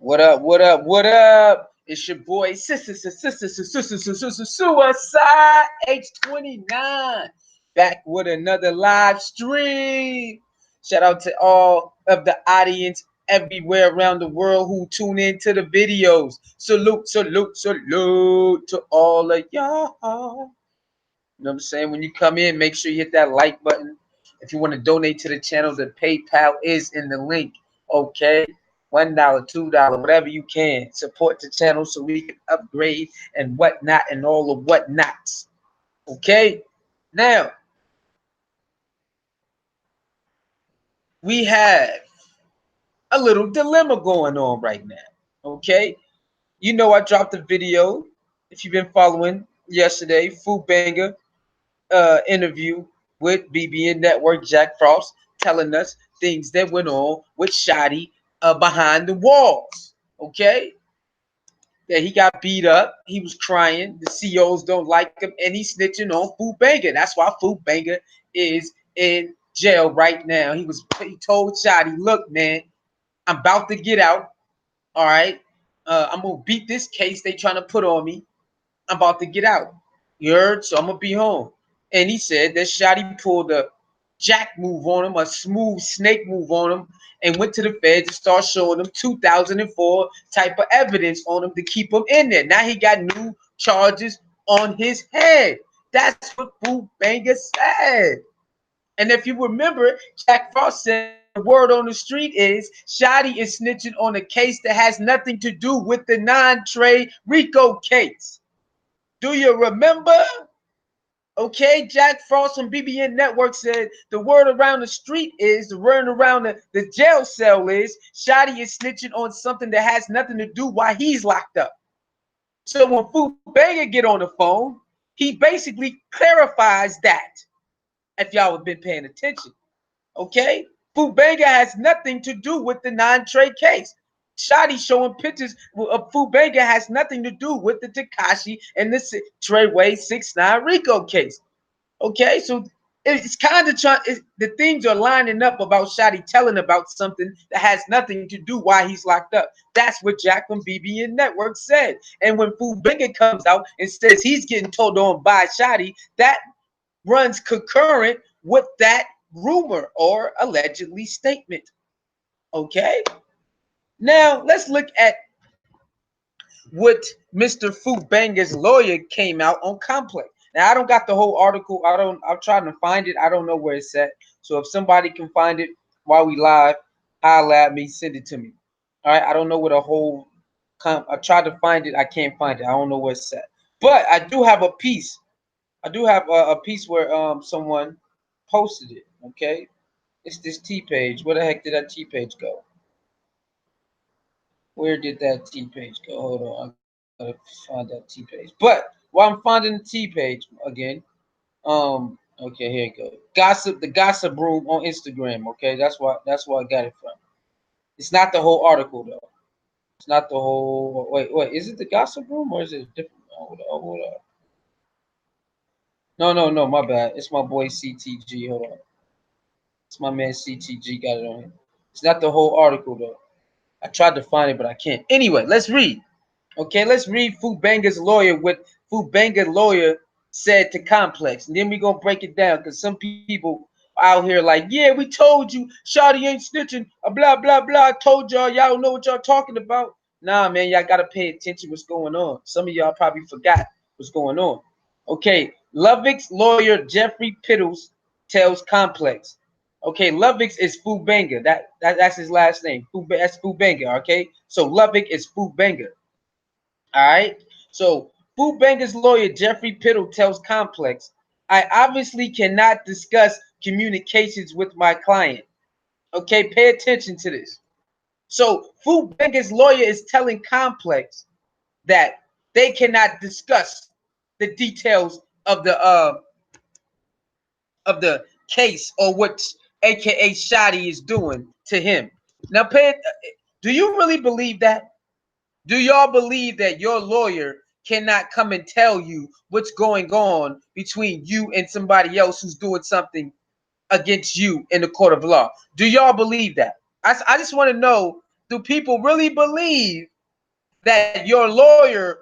What up? What up? What up? It's your boy Suicide H29 back with another live stream. Shout out to all of the audience everywhere around the world who tune in to the videos. Salute, salute, salute to all of y'all. You know what I'm saying? When you come in, make sure you hit that like button. If you want to donate to the channel, the PayPal is in the link. Okay. $1, $2, whatever you can. Support the channel so we can upgrade and whatnot and all of whatnots. Okay? Now, we have a little dilemma going on right now. Okay? You know I dropped a video, if you've been following yesterday, Fubanga interview with BBN Network Jack Frost telling us things that went on with Shotti behind the walls. Okay? That he got beat up, he was crying, the CEOs don't like him, and he's snitching on Fubanga. That's why Fubanga is in jail right now. He told Shotti, look, man, I'm about to get out. All right. I'm gonna beat this case they trying to put on me. I'm about to get out. You heard? So I'm gonna be home. And he said that Shotti pulled a jack move on him, a smooth snake move on him, and went to the feds and started showing them 2004 type of evidence on him to keep him in there. Now he got new charges on his head. That's what Fubanga said. And if you remember, Jack Frost said the word on the street is Shotti is snitching on a case that has nothing to do with the non-Trey Rico case. Do you remember? Okay, Jack Frost from BBN Network said the word around the street is, the word around the jail cell is, Shotti is snitching on something that has nothing to do while he's locked up. So when Fubanga get on the phone, he basically clarifies that, if y'all have been paying attention. Okay? Fubanga has nothing to do with the non-Trey case. Shotti showing pictures of Fubanga has nothing to do with the TEKASHI and the Treway 6ix9ine Rico case. Okay, so it's kind of the things are lining up about Shotti telling about something that has nothing to do why he's locked up. That's what Jack from BBN Network said. And when Fubanga comes out and says he's getting told on by Shotti, that runs concurrent with that rumor or allegedly statement. Okay, now let's look at what Mr. Fubanga's lawyer came out on Complex. Now I don't got the whole article. I'm trying to find it. I don't know where it's at. So if somebody can find it while we live, holla at me, send it to me. All right. I don't know what a whole. I tried to find it. I can't find it. I don't know where it's at. But I do have a piece. I do have a piece where someone posted it. Okay. It's this T page. Where the heck did that T page go? Where did that T page go? Hold on. I gotta find that T page. But while I'm finding the T page again, okay, here it goes. The gossip room on Instagram. Okay, that's why I got it from. It's not the whole article though. It's not the whole. Wait, is it the gossip room or is it different? Hold up. No, my bad. It's my boy CTG. Hold on. It's my man CTG got it on him. It's not the whole article though. I tried to find it, but I can't. Anyway, let's read. Okay, let's read Fubanga's lawyer, what Fubanga lawyer said to Complex. And then we're going to break it down because some people out here like, yeah, we told you Shotti ain't snitching, blah, blah, blah. I told y'all don't know what y'all talking about. Nah, man, y'all got to pay attention what's going on. Some of y'all probably forgot what's going on. Okay, Lovick's lawyer, Jeffrey Piddles, tells Complex. Okay, Lovick is Fubanga. That's his last name. That's Fubanga, okay? So Lovick is Fubanga. All right. So Fubanga's lawyer, Jeffrey Piddle, tells Complex, I obviously cannot discuss communications with my client. Okay, pay attention to this. So Fubanga's lawyer is telling Complex that they cannot discuss the details of the case or what AKA Shotti is doing to him. Now, do you really believe that? Do y'all believe that your lawyer cannot come and tell you what's going on between you and somebody else who's doing something against you in the court of law? Do y'all believe that? I just want to know Do people really believe that your lawyer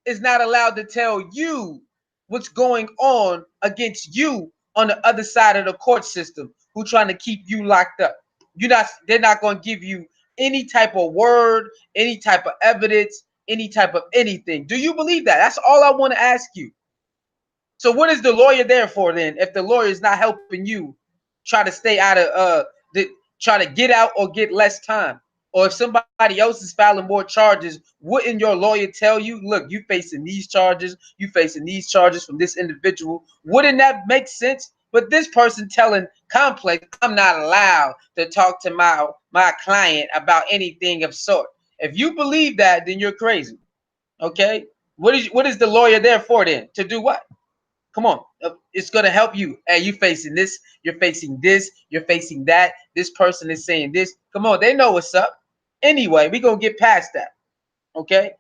is not allowed to tell you what's going on against you on the other side of the court system, who trying to keep you locked up? They're not going to give you any type of word, any type of evidence, any type of anything. Do you believe that? That's all I want to ask you. So what is the lawyer there for then, if the lawyer is not helping you try to stay out of try to get out or get less time? Or if somebody else is filing more charges, wouldn't your lawyer tell you, look, you facing these charges, you facing these charges from this individual? Wouldn't that make sense? But this person telling Complex, I'm not allowed to talk to my client about anything of sort. If you believe that, then you're crazy. Okay? What is the lawyer there for then? To do what? Come on, it's gonna help you. Hey, you facing this, you're facing this, you're facing that. This person is saying this. Come on, they know what's up. Anyway, we gonna get past that. Okay.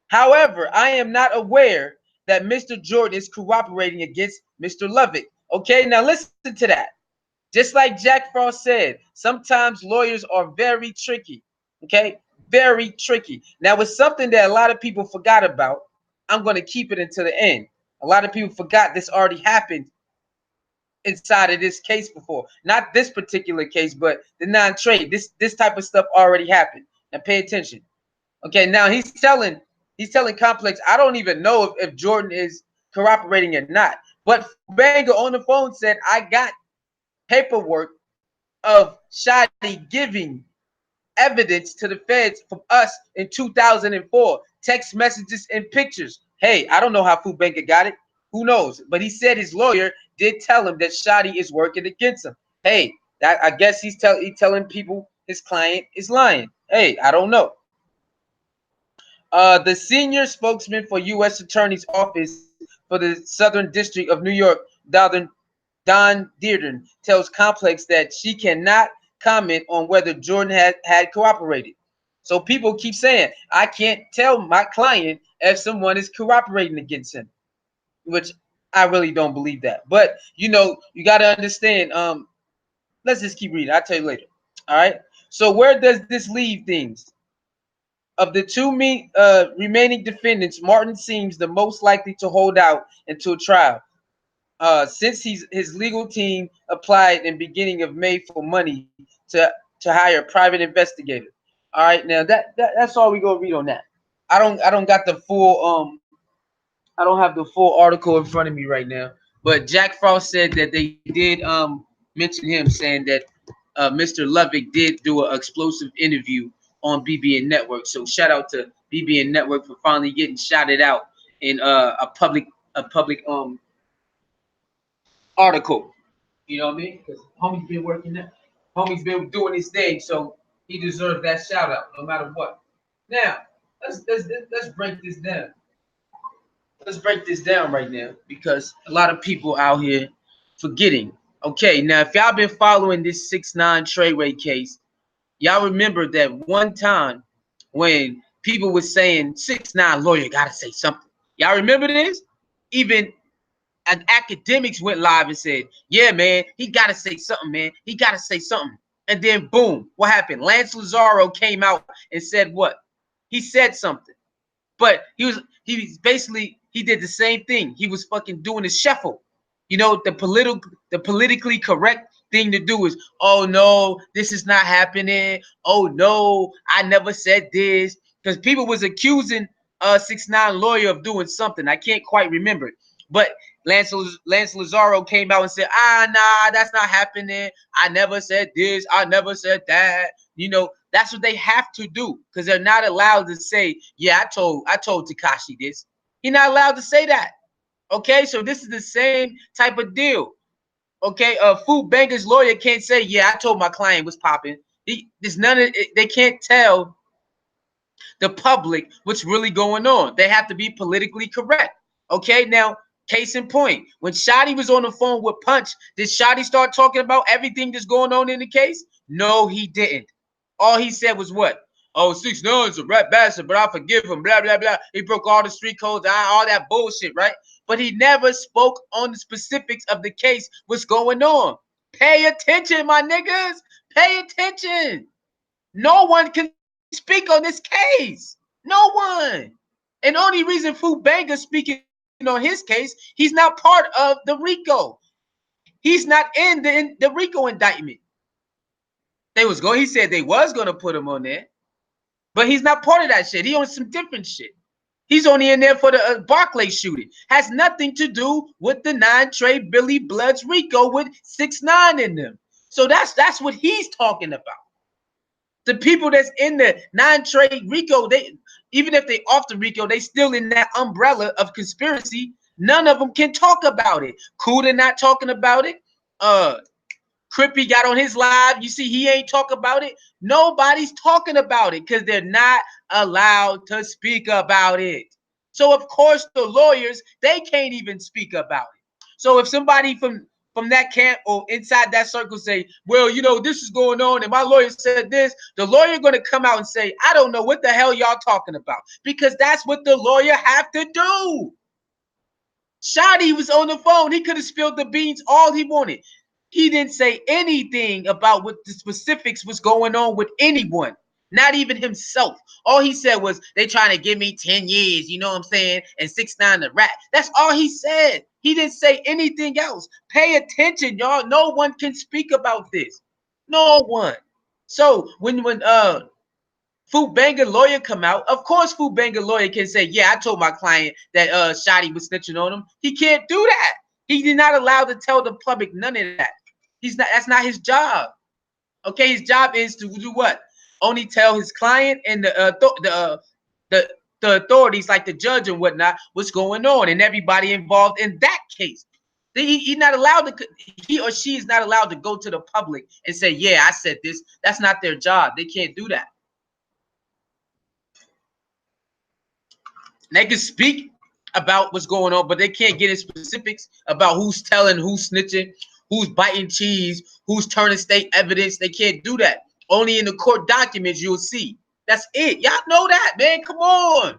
However, I am not aware that Mr. Jordan is cooperating against Mr. Lovick. Okay, now listen to that. Just like Jack Frost said, sometimes lawyers are very tricky. Okay, very tricky. Now, it's something that a lot of people forgot about. I'm going to keep it until the end. A lot of people forgot this already happened inside of this case before. Not this particular case, but the non-trade. This type of stuff already happened. Now, pay attention. Okay, now he's telling Complex, I don't even know if Jordan is cooperating or not. But Fubanga on the phone said, I got paperwork of Shotti giving evidence to the feds from us in 2004, text messages and pictures. Hey, I don't know how Fubanga got it. Who knows? But he said his lawyer did tell him that Shotti is working against him. Hey, that I guess he's telling people his client is lying. Hey, I don't know. The senior spokesman for U.S. Attorney's Office for the Southern District of New York, Don Dearden, tells Complex that she cannot comment on whether Jordan had cooperated. So people keep saying, I can't tell my client if someone is cooperating against him, which I really don't believe that. But, you got to understand. Let's just keep reading. I'll tell you later. All right. So where does this leave things? Of the two remaining defendants, Martin seems the most likely to hold out until trial. Since his legal team applied in beginning of May for money to hire a private investigator. All right, now that's all we gonna read on that. I don't got the full I don't have the full article in front of me right now. But Jack Frost said that they did mention him, saying that Mr. Lovick did do an explosive interview on BBN Network. So shout out to BBN Network for finally getting shouted out in a public article. You know what I mean? Because homie's been working that. Homie's been doing his thing, so he deserves that shout out no matter what. Now, let's break this down. Let's break this down right now, because a lot of people out here forgetting. Okay, now if y'all been following this 6ix9ine Treyway case, y'all remember that one time when people were saying 6ix9ine lawyer gotta say something. Y'all remember this? Even and academics went live and said, yeah, man, he got to say something, man. He got to say something. And then, boom, what happened? Lance Lazaro came out and said what? He said something. But he basically, he did the same thing. He was fucking doing his shuffle. The politically correct thing to do is, oh, no, this is not happening. Oh, no, I never said this. Because people was accusing 6ix9ine lawyer of doing something. I can't quite remember it. But Lance Lazaro came out and said, nah, that's not happening. I never said this. I never said that. That's what they have to do, because they're not allowed to say, yeah, I told TEKASHI this. He's not allowed to say that. Okay, so this is the same type of deal. Okay, FUBANGAS lawyer can't say, yeah, I told my client was popping. There's none of it. They can't tell the public what's really going on. They have to be politically correct. Okay, now, case in point, when Shotti was on the phone with Punch, did Shotti start talking about everything that's going on in the case? No, he didn't. All he said was what? Oh, 6ix9ine's a rap bastard, but I forgive him, blah, blah, blah. He broke all the street codes, all that bullshit, right? But he never spoke on the specifics of the case, what's going on. Pay attention, my niggas. Pay attention. No one can speak on this case. No one. And the only reason FUBANGAS speaking on his case, he's not part of the RICO. He's not in the RICO indictment. He said they was gonna put him on there, but he's not part of that shit. He on some different shit. He's only in there for the Barclay shooting. Has nothing to do with the 9 Trey Billy Bloods RICO with 6ix9ine in them. So that's what he's talking about. The people that's in the 9 Trey RICO, they even if they off the RICO, they still in that umbrella of conspiracy. None of them can talk about it. Kuda not talking about it. Crippy got on his live. You see, he ain't talk about it. Nobody's talking about it because they're not allowed to speak about it. So of course the lawyers, they can't even speak about it. So if somebody from that camp or inside that circle say, well, you know, this is going on and my lawyer said this, the lawyer going to come out and say, I don't know what the hell y'all talking about, because that's what the lawyer have to do. Shotti was on the phone. He could have spilled the beans all he wanted. He didn't say anything about what the specifics was going on with anyone, not even himself. All he said was, they trying to give me 10 years, you know what I'm saying, and 6ix9ine the rat. That's all he said. He didn't say anything else. Pay attention, y'all. No one can speak about this. No one. So when FUBANGA lawyer come out, of course FUBANGA lawyer can say, yeah, I told my client that Shotti was snitching on him. He can't do that. He's not allowed to tell the public none of that. He's not. That's not his job. Okay, his job is to do what? Only tell his client and the authorities, like the judge and whatnot, what's going on, and everybody involved in that case. He's not allowed to. He or she is not allowed to go to the public and say, "Yeah, I said this." That's not their job. They can't do that. They can speak about what's going on, but they can't get in specifics about who's telling, who's snitching, who's biting cheese, who's turning state evidence. They can't do that. Only in the court documents you'll see. That's it. Y'all know that, man. Come on.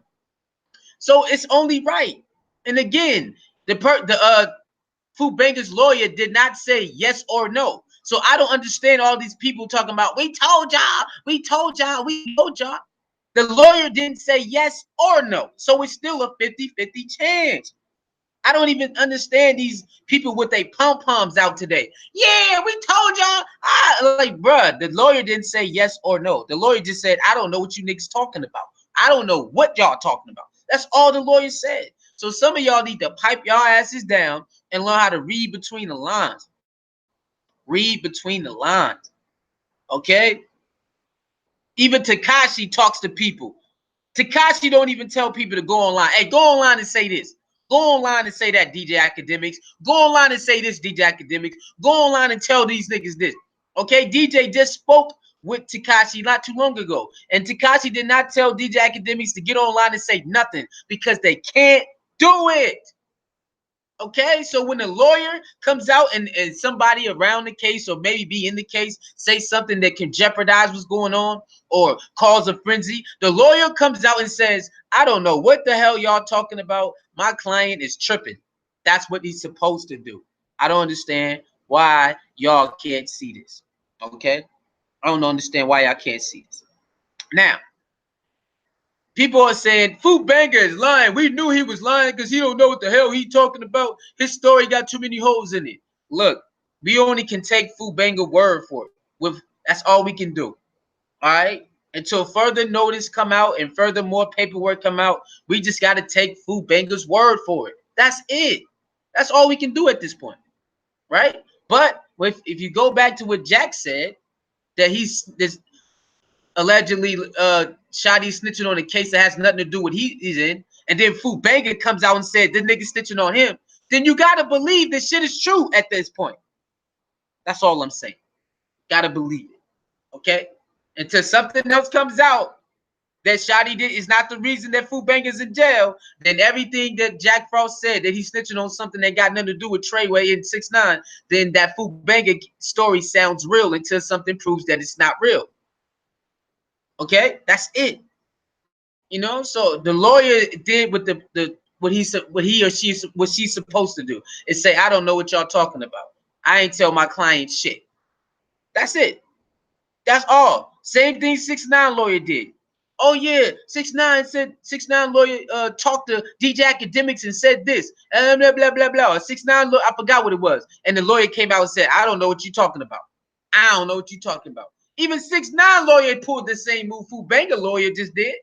So it's only right. And again, the FUBANGA's lawyer did not say yes or no. So I don't understand all these people talking about, we told y'all, we told y'all, we told y'all. The lawyer didn't say yes or no. So it's still a 50-50 chance. I don't even understand these people with their pom-poms out today. Yeah, we told y'all. Like, bruh, the lawyer didn't say yes or no. The lawyer just said, I don't know what you niggas talking about. I don't know what y'all talking about. That's all the lawyer said. So some of y'all need to pipe y'all asses down and learn how to read between the lines. Read between the lines. Okay? Even TEKASHI talks to people. TEKASHI don't even tell people to go online. Hey, go online and say this. Go online and say that, DJ Academics. Go online and say this, DJ Academics. Go online and tell these niggas this. Okay, DJ just spoke with TEKASHI not too long ago. And TEKASHI did not tell DJ Academics to get online and say nothing because they can't do it. Okay, so when the lawyer comes out and somebody around the case or maybe be in the case say something that can jeopardize what's going on or cause a frenzy, the lawyer comes out and says, I don't know what the hell y'all talking about. My client is tripping. That's what he's supposed to do. I don't understand why y'all can't see this. Okay, I don't understand why y'all can't see this. Now, people are saying FUBANGA is lying. We knew he was lying because he don't know what the hell he talking about. His story got too many holes in it. Look, we only can take FUBANGA word for it. That's all we can do. All right. Until further notice come out and further more paperwork come out, we just got to take FUBANGA's word for it. That's it. That's all we can do at this point, right? But if you go back to what Jack said, that he's this allegedly Shotti snitching on a case that has nothing to do with he's in, and then FUBANGA comes out and said this nigga snitching on him, then you gotta believe this shit is true at this point. That's all I'm saying. Gotta believe it. Okay? Until something else comes out that Shotti did is not the reason that FUBANGA's in jail, then everything that Jack Frost said that he's snitching on something that got nothing to do with Treyway and 6ix9ine, then that FUBANGA story sounds real until something proves that it's not real. Okay, that's it. You know, so the lawyer did what what she's supposed to do is say, I don't know what y'all talking about. I ain't tell my client shit. That's it. That's all. Same thing 6ix9ine lawyer did. Oh yeah, 6ix9ine said 6ix9ine lawyer talked to DJ Academics and said this. Blah blah blah blah. 6ix9ine lawyer, I forgot what it was. And the lawyer came out and said, I don't know what you're talking about. I don't know what you're talking about. Even 6ix9ine lawyer pulled the same move FUBANGA lawyer just did.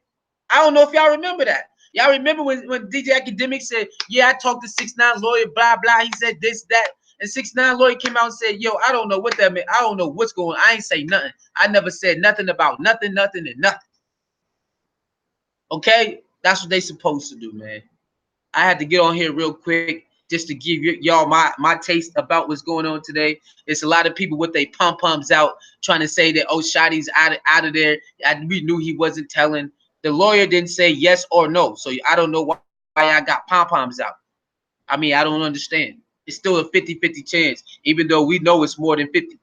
I don't know if y'all remember that. Y'all remember when DJ Academic said, yeah, I talked to 6ix9ine lawyer, blah, blah. He said this, that. And 6ix9ine lawyer came out and said, yo, I don't know what that meant. I don't know what's going on. I ain't say nothing. I never said nothing about nothing, nothing, and nothing. Okay? That's what they supposed to do, man. I had to get on here real quick just to give y'all my taste about what's going on today. It's a lot of people with their pom-poms out trying to say that, oh, Shotti's out of there. We knew he wasn't telling. The lawyer didn't say yes or no. So I don't know why I got pom-poms out. I mean, I don't understand. It's still a 50-50 chance, even though we know it's more than 50.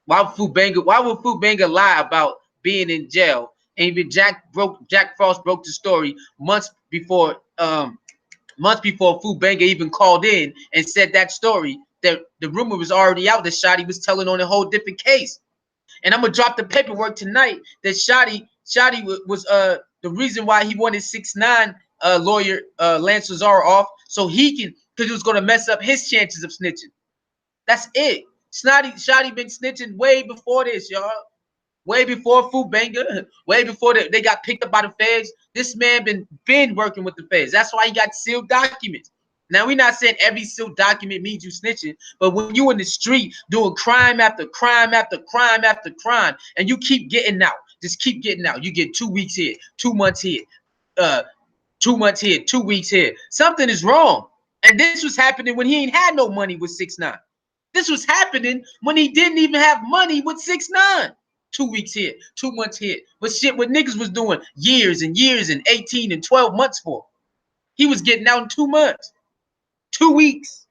Why would FUBANGA lie about being in jail? And even Jack Frost broke the story months before FUBANGA even called in and said that story. That the rumor was already out that Shotti was telling on a whole different case. And I'm gonna drop the paperwork tonight that Shotti was the reason why he wanted 6ix9ine lawyer Lance Lazaro off, so he can, because it was gonna mess up his chances of snitching. That's it. Shotti been snitching way before this, y'all. Way before FUBANGA, way before they got picked up by the feds. This man been working with the feds. That's why he got sealed documents. Now, we're not saying every sealed document means you snitching, but when you in the street doing crime after crime after crime after crime, and you keep getting out, just keep getting out. You get 2 weeks here, 2 months here, 2 months here, 2 weeks here. Something is wrong. And this was happening when he ain't had no money with 6ix9ine. This was happening when he didn't even have money with 6ix9ine. 2 weeks here, 2 months here. But shit, what niggas was doing years and years and 18 and 12 months for. He was getting out in 2 months, 2 weeks.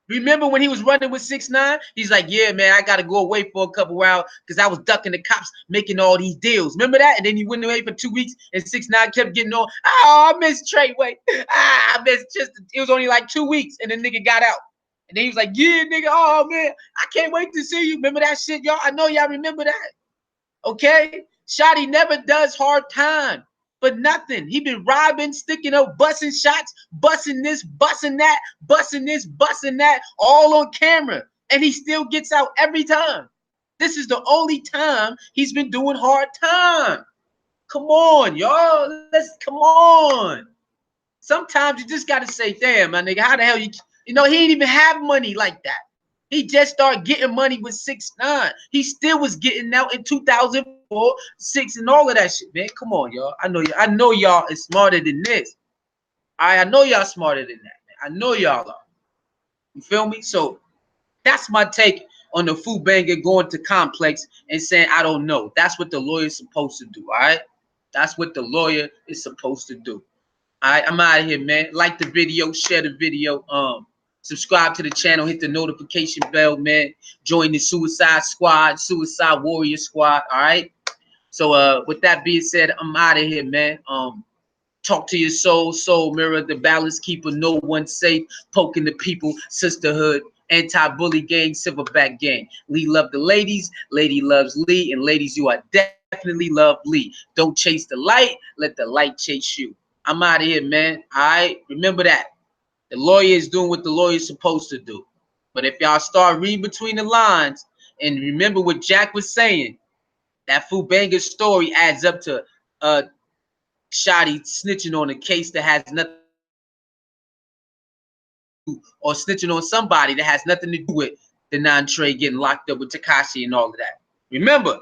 Remember when he was running with 6ix9ine? He's like, yeah, man, I got to go away for a couple hours because I was ducking the cops making all these deals. Remember that? And then he went away for 2 weeks and 6ix9ine kept getting on. Oh, I miss Treyway. I miss just, it was only like 2 weeks and the nigga got out. And then he was like, yeah, nigga, oh, man, I can't wait to see you. Remember that shit, y'all? I know y'all remember that. Okay? Shotti never does hard time for nothing. He been robbing, sticking up, busting shots, busting this, busting that, busting this, busting that, all on camera. And he still gets out every time. This is the only time he's been doing hard time. Come on, y'all. Come on. Sometimes you just gotta say, damn, my nigga, how the hell you know, he didn't even have money like that. He just started getting money with 6ix9ine. He still was getting out in 2004, 6, and all of that shit, man. Come on, y'all. I know y'all is smarter than this. I know y'all smarter than that, man. I know y'all are. You feel me? So that's my take on the FUBANGA going to Complex and saying, I don't know. That's what the lawyer's supposed to do, all right? That's what the lawyer is supposed to do. All right, I'm out of here, man. Like the video, share the video, subscribe to the channel, hit the notification bell, man. Join the Suicide Squad, Suicide Warrior Squad. All right. So with that being said, I'm out of here, man. Talk to your soul mirror, the balance keeper, no one safe, poking the people, sisterhood, anti-bully gang, silverback gang. Lee love the ladies, lady loves Lee, and ladies, you are definitely love Lee. Don't chase the light, let the light chase you. I'm out of here, man. All right, remember that. The lawyer is doing what the lawyer is supposed to do. But if y'all start reading between the lines and remember what Jack was saying, that FUBANGA story adds up to Shotti snitching on a case that has nothing to do, or snitching on somebody that has nothing to do with the non-Trey getting locked up with Tekashi and all of that. Remember,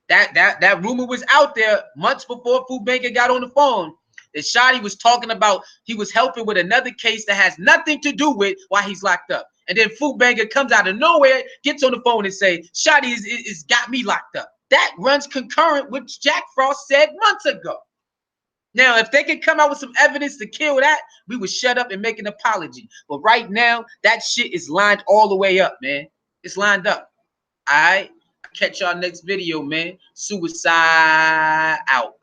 that rumor was out there months before FUBANGA got on the phone that Shotti was talking about he was helping with another case that has nothing to do with why he's locked up. And then FUBANGA comes out of nowhere, gets on the phone and say, Shotti is got me locked up. That runs concurrent with Jack Frost said months ago. Now, if they can come out with some evidence to kill that, we would shut up and make an apology. But right now, that shit is lined all the way up, man. It's lined up. All right? Catch y'all next video, man. Suicide out.